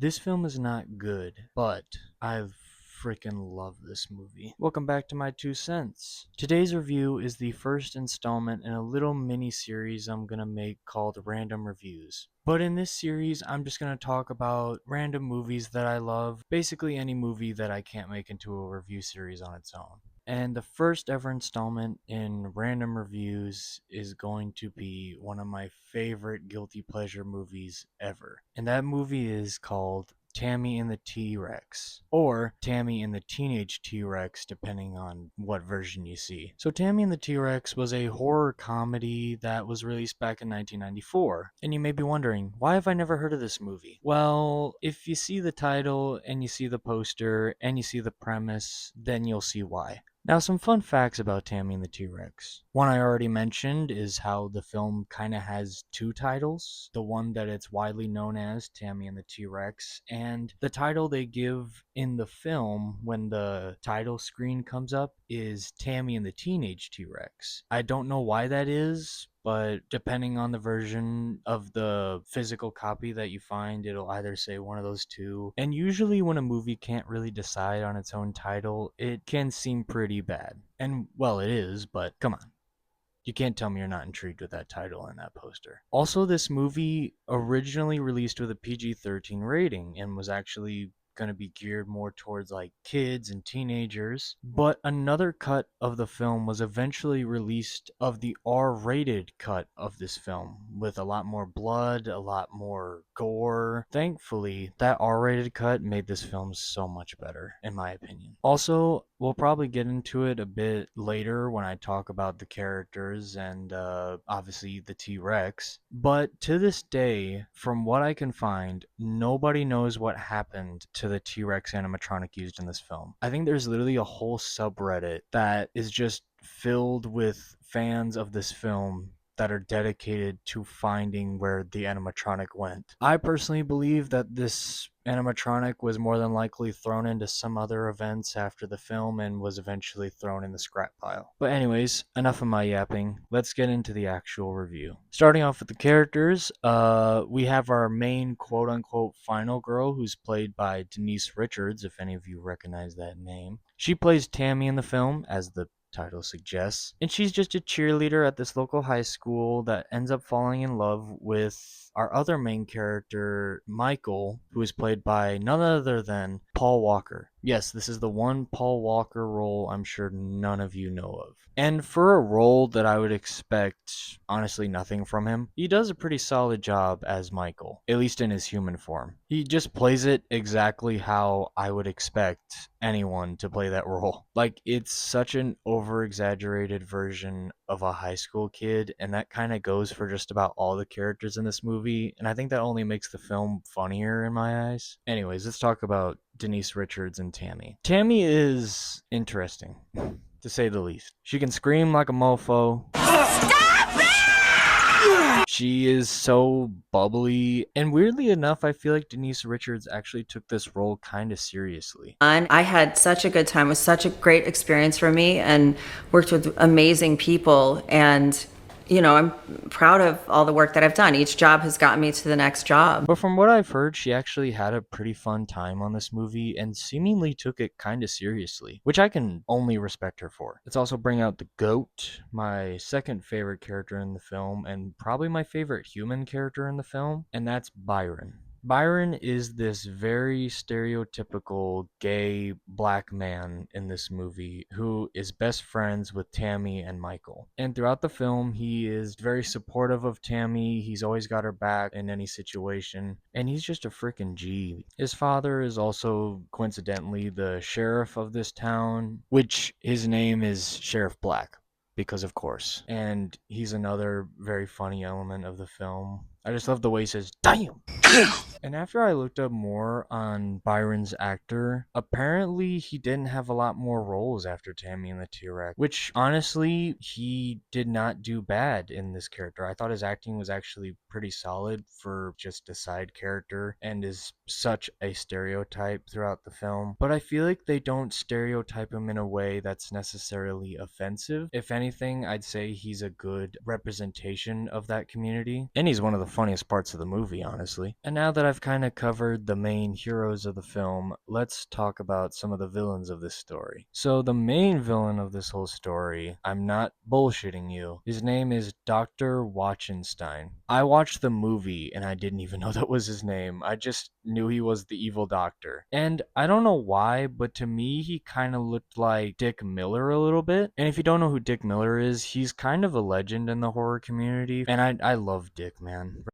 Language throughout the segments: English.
This film is not good, but I freaking love this movie. Welcome back to my 2 cents. Today's review is the first installment in a little mini series I'm gonna make called Random Reviews. But in this series, I'm just gonna talk about random movies that I love, basically any movie that I can't make into a review series on its own. And the first ever installment in Random Reviews is going to be one of my favorite guilty pleasure movies ever. And that movie is called Tammy and the T-Rex, or Tammy and the Teenage T-Rex, depending on what version you see. So Tammy and the T-Rex was a horror comedy that was released back in 1994. And you may be wondering, why have I never heard of this movie? Well, if you see the title and you see the poster and you see the premise, then you'll see why. Now, some fun facts about Tammy and the T-Rex. One I already mentioned is how the film kind of has two titles. The one that it's widely known as, Tammy and the T-Rex, and the title they give in the film when the title screen comes up is Tammy and the Teenage T-Rex. I don't know why that is, but depending on the version of the physical copy that you find, it'll either say one of those two. And usually, when a movie can't really decide on its own title, it can seem pretty bad. And, well, it is, but come on. You can't tell me you're not intrigued with that title and that poster. Also, this movie originally released with a PG-13 rating and was actually going to be geared more towards like kids and teenagers. But another cut of the film was eventually released of the R-rated cut of this film with a lot more blood, a lot more gore. Thankfully, that R-rated cut made this film so much better, in my opinion. Also, we'll probably get into it a bit later when I talk about the characters and obviously the T-Rex. But to this day, from what I can find, nobody knows what happened to the T-Rex animatronic used in this film. I think there's literally a whole subreddit that is just filled with fans of this film that are dedicated to finding where the animatronic went. I personally believe that this animatronic was more than likely thrown into some other events after the film and was eventually thrown in the scrap pile. But anyways, enough of my yapping. Let's get into the actual review. Starting off with the characters, we have our main quote-unquote final girl, who's played by Denise Richards, if any of you recognize that name. She plays Tammy in the film, as the title suggests, and she's just a cheerleader at this local high school that ends up falling in love with our other main character, Michael, who is played by none other than Paul Walker. Yes, this is the one Paul Walker role I'm sure none of you know of. And for a role that I would expect honestly nothing from him, he does a pretty solid job as Michael, at least in his human form. He just plays it exactly how I would expect anyone to play that role. Like, it's such an over exaggerated version of a high school kid, and that kind of goes for just about all the characters in this movie, and I think that only makes the film funnier in my eyes. Anyways, let's talk about Denise Richards and Tammy. Tammy is interesting, to say the least. She can scream like a mofo. She is so bubbly, and weirdly enough, I feel like Denise Richards actually took this role kind of seriously. I had such a good time. It was such a great experience for me and worked with amazing people. And, I'm proud of all the work that I've done. Each job has gotten me to the next job. But from what I've heard, she actually had a pretty fun time on this movie and seemingly took it kind of seriously, which I can only respect her for. Let's also bring out the GOAT, my second favorite character in the film, and probably my favorite human character in the film, and that's Byron. Byron is this very stereotypical gay black man in this movie who is best friends with Tammy and Michael. And throughout the film, he is very supportive of Tammy. He's always got her back in any situation. And he's just a freaking G. His father is also coincidentally the sheriff of this town, which his name is Sheriff Black. Because of course. And he's another very funny element of the film. I just love the way he says, "Damn!" And after I looked up more on Byron's actor, apparently he didn't have a lot more roles after Tammy and the T-Rex, which honestly, he did not do bad in this character. I thought his acting was actually pretty solid for just a side character and is such a stereotype throughout the film. But I feel like they don't stereotype him in a way that's necessarily offensive. If anything, I'd say he's a good representation of that community. And he's one of the funniest parts of the movie, honestly. And now that I've kind of covered the main heroes of the film, let's talk about some of the villains of this story. So, the main villain of this whole story, I'm not bullshitting you, his name is Dr. Wachenstein. I watched the movie and I didn't even know that was his name. I just knew he was the evil doctor. And I don't know why, but to me, he kind of looked like Dick Miller a little bit. And if you don't know who Dick Miller is, he's kind of a legend in the horror community. And I love Dick, man.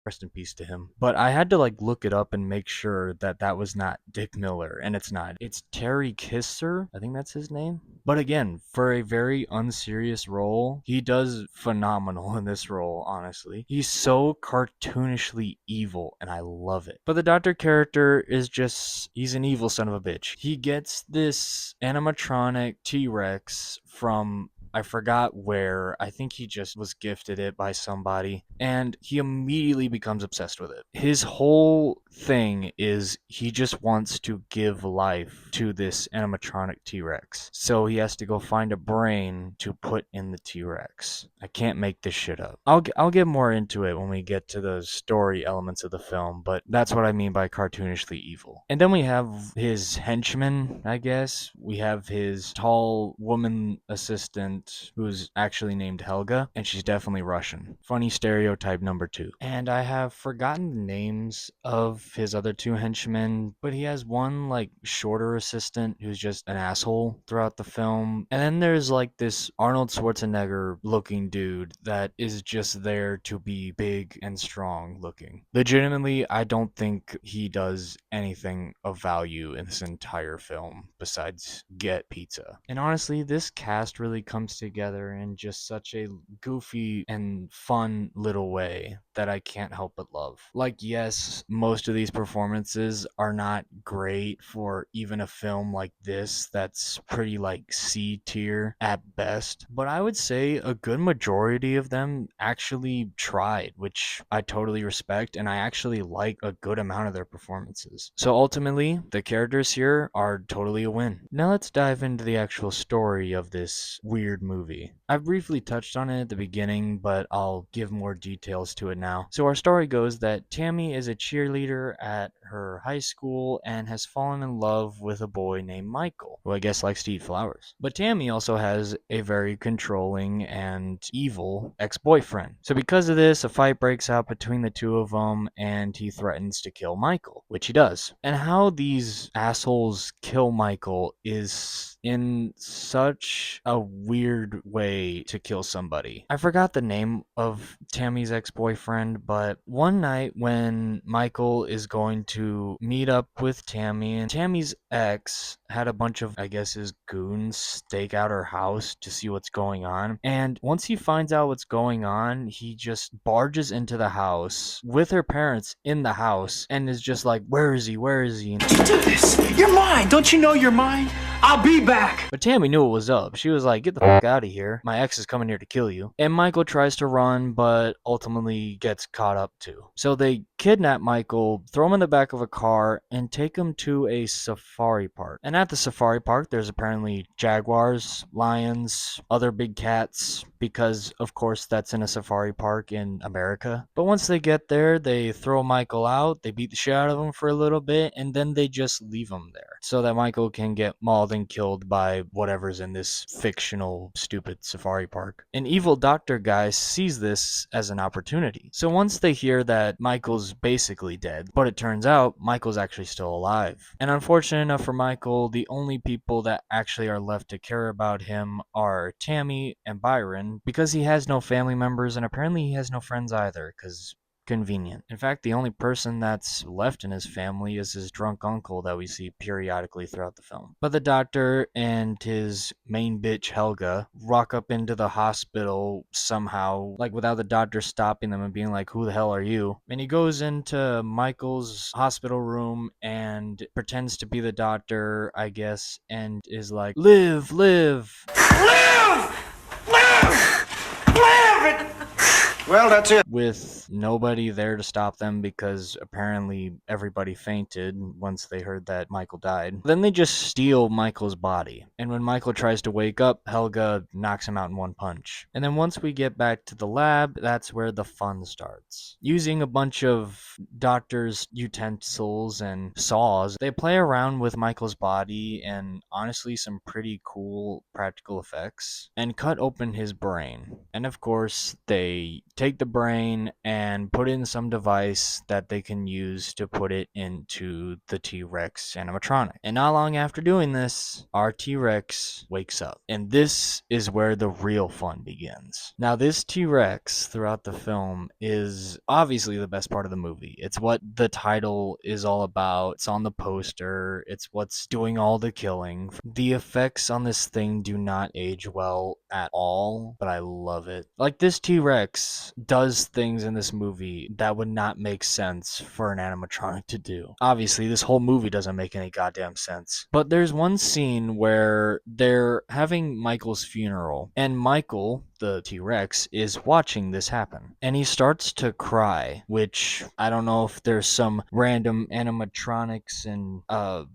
Rest in peace to him. But I had to like look it up and make sure that that was not Dick Miller, and it's not. It's Terry Kisser. I think that's his name. But again, for a very unserious role, he does phenomenal in this role, honestly. He's so cartoonishly evil, and I love it. But the Doctor character is just, he's an evil son of a bitch. He gets this animatronic T-Rex from I forgot where. I think he just was gifted it by somebody. And he immediately becomes obsessed with it. His whole thing is he just wants to give life to this animatronic T-Rex. So he has to go find a brain to put in the T-Rex. I can't make this shit up. I'll get more into it when we get to the story elements of the film, but that's what I mean by cartoonishly evil. And then we have his henchman, I guess. We have his tall woman assistant who's actually named Helga, and she's definitely Russian. Funny stereotype number two. And I have forgotten the names of his other two henchmen, but he has one like shorter assistant who's just an asshole throughout the film. And then there's like this Arnold Schwarzenegger looking dude that is just there to be big and strong looking. Legitimately, I don't think he does anything of value in this entire film besides get pizza. And honestly, this cast really comes together in just such a goofy and fun little way that I can't help but love. Like, yes, most of these performances are not great for even a film like this that's pretty like C tier at best, but I would say a good majority of them actually tried, which I totally respect, and I actually like a good amount of their performances. So ultimately, the characters here are totally a win. Now let's dive into the actual story of this weird movie. I briefly touched on it at the beginning, but I'll give more details to it now. So our story goes that Tammy is a cheerleader at her high school and has fallen in love with a boy named Michael, who I guess likes to eat flowers. But Tammy also has a very controlling and evil ex-boyfriend. So because of this, a fight breaks out between the two of them, and he threatens to kill Michael, which he does. And how these assholes kill Michael is in such a weird way to kill somebody. I forgot the name of Tammy's ex-boyfriend, but one night when Michael is going to meet up with Tammy, and Tammy's ex had a bunch of, I guess, his goons stake out her house to see what's going on. And once he finds out what's going on, he just barges into the house with her parents in the house and is just like, where is he? Where is he? You do this. You're mine. Don't you know you're mine? I'll be back. But Tammy knew what was up. She was like, get the fuck out of here. My ex is coming here to kill you. And Michael tries to run, but ultimately gets caught up too. So they kidnap Michael, throw him in the back of a car, and take him to a safari park. And at the safari park, there's apparently jaguars, lions, other big cats, because of course that's in a safari park in America. But once they get there, they throw Michael out, they beat the shit out of him for a little bit, and then they just leave him there so that Michael can get mauled and killed by whatever's in this fictional stupid safari park. An evil doctor guy sees this as an opportunity. So once they hear that Michael's basically dead, but it turns out Michael's actually still alive. And unfortunate enough for Michael, the only people that actually are left to care about him are Tammy and Byron, because he has no family members, and apparently he has no friends either, because convenient. In fact, the only person that's left in his family is his drunk uncle that we see periodically throughout the film. But the doctor and his main bitch Helga rock up into the hospital somehow, like without the doctor stopping them and being like, who the hell are you? And he goes into Michael's hospital room and pretends to be the doctor, I guess, and is like, live, live. Live! Live! Live! Well, that's it. with nobody there to stop them because apparently everybody fainted once they heard that Michael died. Then they just steal Michael's body. And when Michael tries to wake up, Helga knocks him out in one punch. And then once we get back to the lab, that's where the fun starts. Using a bunch of doctors' utensils and saws, they play around with Michael's body and honestly some pretty cool practical effects and cut open his brain. And of course, they take the brain and put in some device that they can use to put it into the T-Rex animatronic. And not long after doing this, our T-Rex wakes up. And this is where the real fun begins. Now, this T-Rex throughout the film is obviously the best part of the movie. It's what the title is all about. It's on the poster. It's what's doing all the killing. The effects on this thing do not age well at all, but I love it. Like, this T-Rex does things in this movie that would not make sense for an animatronic to do. Obviously, this whole movie doesn't make any goddamn sense. But there's one scene where they're having Michael's funeral, and Michael, the T-Rex, is watching this happen. And he starts to cry, which I don't know if there's some random animatronics and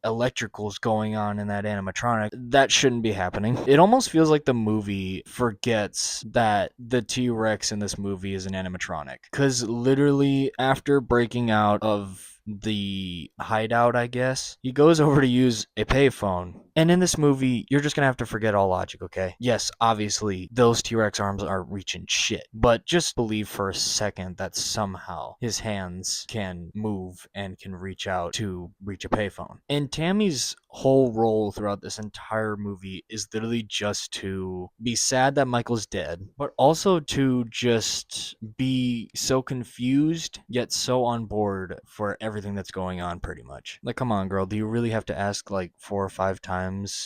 electricals going on in that animatronic. That shouldn't be happening. It almost feels like the movie forgets that the T-Rex in this movie is an animatronic. Because literally, after breaking out of the hideout, I guess, he goes over to use a payphone. And in this movie, you're just gonna have to forget all logic, okay? Yes, obviously, those T-Rex arms aren't reaching shit. But just believe for a second that somehow his hands can move and can reach out to reach a payphone. And Tammy's whole role throughout this entire movie is literally just to be sad that Michael's dead, but also to just be so confused yet so on board for everything that's going on pretty much. Like, come on, girl, do you really have to ask like 4 or 5 times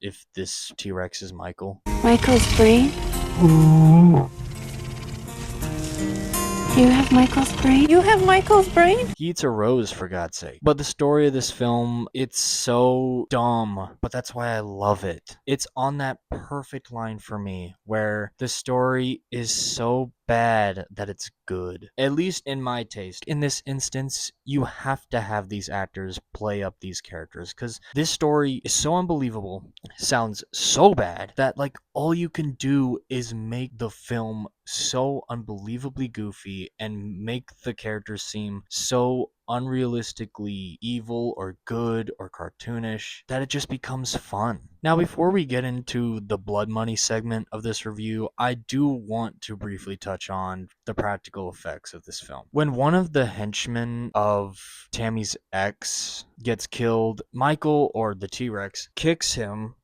if this T-Rex is Michael? Michael's brain? You have Michael's brain? You have Michael's brain? He eats a rose, for God's sake. But the story of this film, it's so dumb, but that's why I love it. It's on that perfect line for me, where the story is so bad that it's good. At least in my taste. In this instance, you have to have these actors play up these characters, because this story is so unbelievable, sounds so bad, that like all you can do is make the film so unbelievably goofy and make the characters seem so unrealistically evil or good or cartoonish that it just becomes fun. Now, before we get into the blood money segment of this review, I do want to briefly touch on the practical effects of this film. When one of the henchmen of Tammy's ex gets killed, Michael, or the T-Rex, kicks him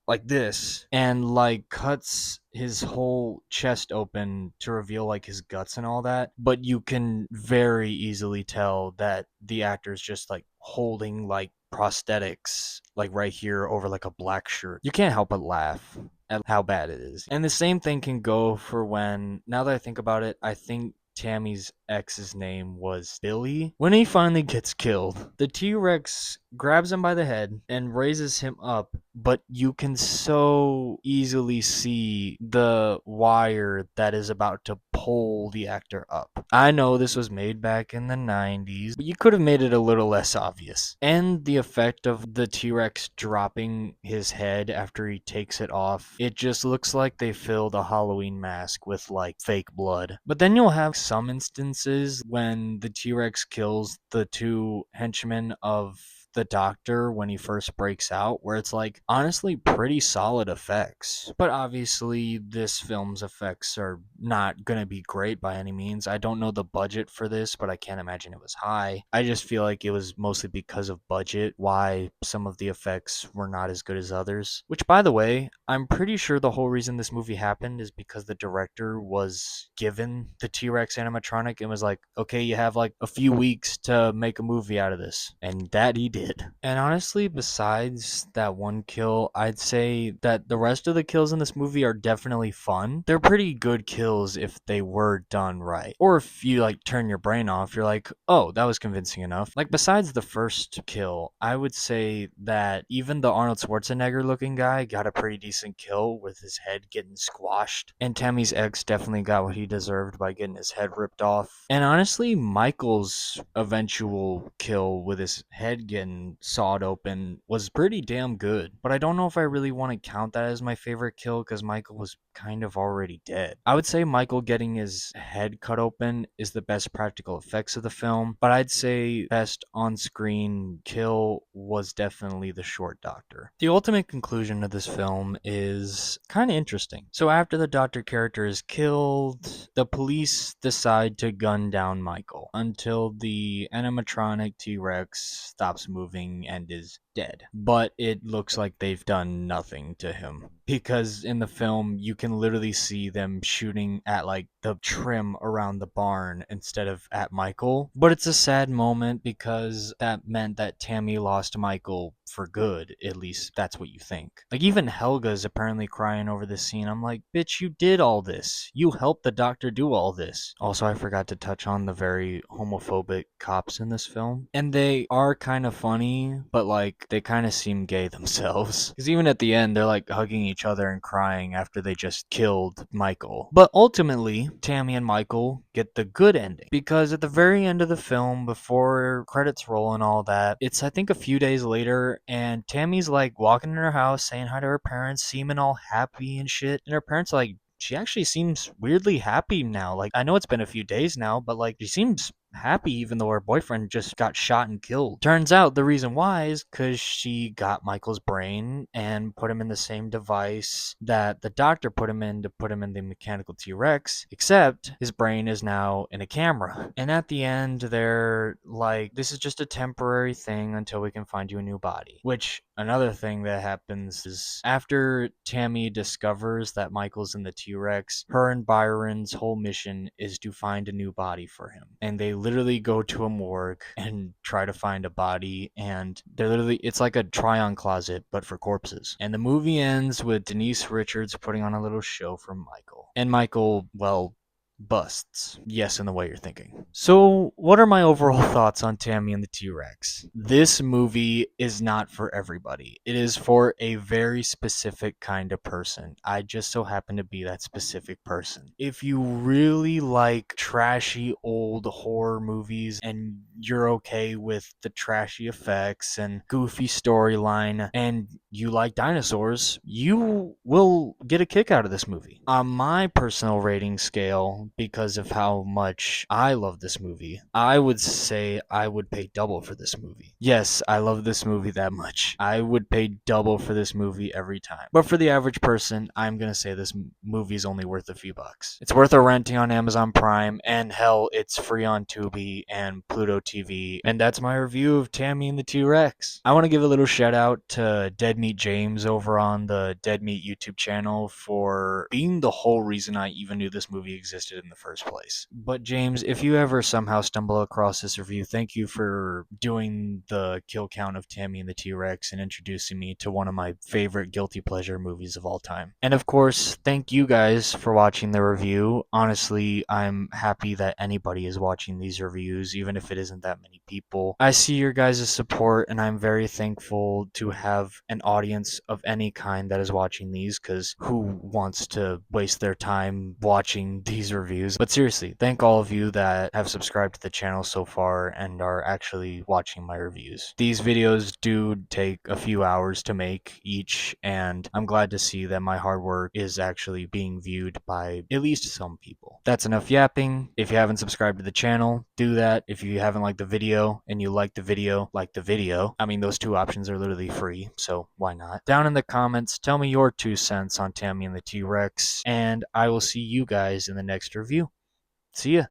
like this and like cuts his whole chest open to reveal like his guts and all that, but you can very easily tell that the actor's just like holding like prosthetics like right here over like a black shirt. You can't help but laugh at how bad it is. And the same thing can go for when, now that I think about it, I think Tammy's ex's name was Billy. When he finally gets killed, the T-Rex grabs him by the head and raises him up, but you can so easily see the wire that is about to pull the actor up. I know this was made back in the 90s, but you could have made it a little less obvious. And the effect of the T-Rex dropping his head after he takes it off, it just looks like they filled a Halloween mask with like fake blood. But then you'll have some instances when the T-Rex kills the two henchmen of the doctor when he first breaks out, where it's like honestly pretty solid effects. But obviously this film's effects are not gonna be great by any means. I don't know the budget for this, but I can't imagine it was high. I just feel like it was mostly because of budget why some of the effects were not as good as others. Which, by the way, I'm pretty sure the whole reason this movie happened is because the director was given the T-Rex animatronic and was like, okay, you have like a few weeks to make a movie out of this. And that he did. did. And honestly, besides that one kill, I'd say that the rest of the kills in this movie are definitely fun. They're pretty good kills if they were done right. Or if you like turn your brain off, you're like, oh, that was convincing enough. Like besides the first kill, I would say that even the Arnold Schwarzenegger looking guy got a pretty decent kill with his head getting squashed. And Tammy's ex definitely got what he deserved by getting his head ripped off. And honestly, Michael's eventual kill with his head getting sawed open was pretty damn good. But I don't know if I really want to count that as my favorite kill because Michael was kind of already dead. I would say Michael getting his head cut open is the best practical effects of the film, but I'd say best on-screen kill was definitely the short doctor. The ultimate conclusion of this film is kind of interesting. So after the doctor character is killed, the police decide to gun down Michael until the animatronic T-Rex stops moving and is dead. But it looks like they've done nothing to him because in the film you can literally see them shooting at like the trim around the barn instead of at Michael. But it's a sad moment because that meant that Tammy lost Michael for good. At least that's what you think. Like even Helga's apparently crying over this scene. I'm like, bitch, you did all this. You helped the doctor do all this. Also, I forgot to touch on the very homophobic cops in this film. And they are kind of funny, but like they kind of seem gay themselves. Because even at the end, they're like hugging each other and crying after they just killed Michael. But ultimately, Tammy and Michael get the good ending. Because at the very end of the film, before credits roll and all that, it's I think a few days later, and Tammy's like walking in her house saying hi to her parents, seeming all happy and shit. And her parents are like, she actually seems weirdly happy now. Like, I know it's been a few days now, but like, she seems happy even though her boyfriend just got shot and killed. Turns out the reason why is because she got Michael's brain and put him in the same device that the doctor put him in to put him in the mechanical T-Rex, except his brain is now in a camera. And at the end, they're like, this is just a temporary thing until we can find you a new body. Which, another thing that happens is after Tammy discovers that Michael's in the T-Rex, her and Byron's whole mission is to find a new body for him. And they literally go to a morgue and try to find a body, and they're literally, it's like a try-on closet but for corpses. And the movie ends with Denise Richards putting on a little show for Michael. And Michael, well, busts. Yes, in the way you're thinking. So, what are my overall thoughts on Tammy and the T-Rex? This movie is not for everybody. It is for a very specific kind of person. I just so happen to be that specific person. If you really like trashy old horror movies and you're okay with the trashy effects and goofy storyline and you like dinosaurs, you will get a kick out of this movie. On my personal rating scale, because of how much I love this movie, I would say I would pay double for this movie. Yes, I love this movie that much. I would pay double for this movie every time. But for the average person, I'm gonna say this movie's only worth a few bucks. It's worth a renting on Amazon Prime, and hell, it's free on Tubi and Pluto TV. And that's my review of Tammy and the T-Rex. I want to give a little shout out to Dead Meat James over on the Dead Meat YouTube channel for being the whole reason I even knew this movie existed in the first place. But James, if you ever somehow stumble across this review, thank you for doing the kill count of Tammy and the T-Rex and introducing me to one of my favorite guilty pleasure movies of all time. And of course, thank you guys for watching the review. Honestly, I'm happy that anybody is watching these reviews, even if it isn't that many people. I see your guys' support, and I'm very thankful to have an audience of any kind that is watching these, because who wants to waste their time watching these reviews? But seriously, thank all of you that have subscribed to the channel so far and are actually watching my reviews. These videos do take a few hours to make each, and I'm glad to see that my hard work is actually being viewed by at least some people. That's enough yapping. If you haven't subscribed to the channel, do that. If you haven't liked the video and you like the video, like the video. I mean, those two options are literally free, so why not? Down in the comments, tell me your 2 cents on Tammy and the T-Rex, and I will see you guys in the next review. See ya.